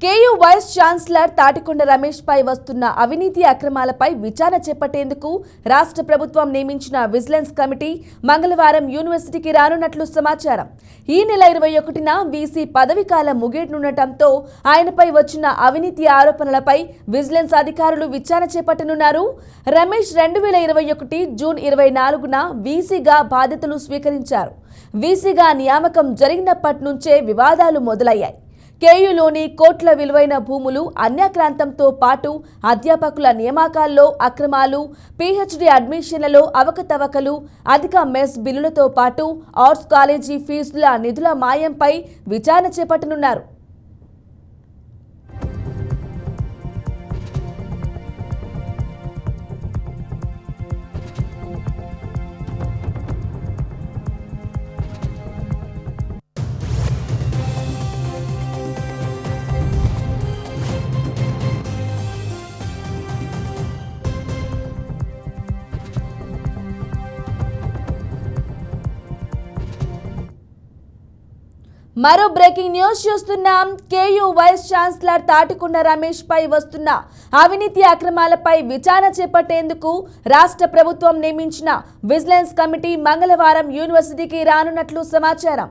KU vice chancellor Tatikonda Ramesh పై వస్తున్న అవినీతి అక్రమాలపై విచారణ చేపట్టేందుకు రాష్ట్ర ప్రభుత్వం నియమించిన విజిలెన్స్ కమిటీ మంగళవారం యూనివర్సిటీకి రానున్నట్లు సమాచారం. ఈ నెల 21న వీసీ పదవీకాలం ముగియనుండటంతో ఆయనపై వచ్చిన అవినీతి ఆరోపణలపై విజిలెన్స్ అధికారులు విచారణ చేపట్టనున్నారు. రమేష్ 2021 జూన్ 24న వీసీగా బాధ్యతలు స్వీకరించారు. వీసీగా నియామకం జరిగినప్పటి నుంచే వివాదాలు మొదలయ్యాయి. కేయూలోని కోట్ల విలువైన భూములు అన్యాక్రాంతంతో పాటు అధ్యాపకుల నియామకాల్లో అక్రమాలు, పీహెచ్డీ అడ్మిషన్లలో అవకతవకలు, అధిక మెస్ బిల్లులతో పాటు ఆర్ట్స్ కాలేజీ ఫీజుల నిధుల మాయంపై విచారణ చేపట్టనున్నారు. మరో బ్రేకింగ్ న్యూస్ చూస్తున్నాం. KU vice chancellor Tatikonda Ramesh పై వస్తున్న అవినీతి అక్రమాలపై విచారణ చేపట్టేందుకు రాష్ట్ర ప్రభుత్వం నియమించిన విజిలెన్స్ కమిటీ మంగళవారం యూనివర్సిటీకి రానున్నట్లు సమాచారం.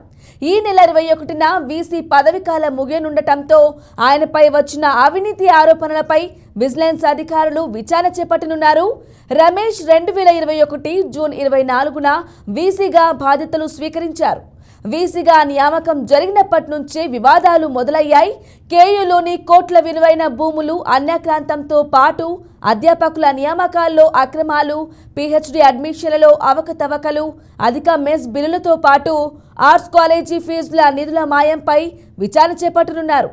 ఈ నెల 21న వీసీ పదవీకాలం ముగియనుండటంతో ఆయనపై వచ్చిన అవినీతి ఆరోపణలపై విజిలెన్స్ అధికారులు విచారణ చేపట్టనున్నారు. రమేష్ 2021 జూన్ 24న వీసీగా బాధ్యతలు స్వీకరించారు. వీసీగా నియామకం జరిగినప్పటి నుంచే వివాదాలు మొదలయ్యాయి. కేయూలోని కోట్ల విలువైన భూములు అన్యాక్రాంతంతో పాటు అధ్యాపకుల నియామకాల్లో అక్రమాలు, పీహెచ్డీ అడ్మిషన్లలో అవకతవకలు, అధిక మెస్ బిల్లులతో పాటు ఆర్ట్స్ కాలేజీ ఫీజుల నిధుల మాయంపై విచారణ చేపట్టనున్నారు.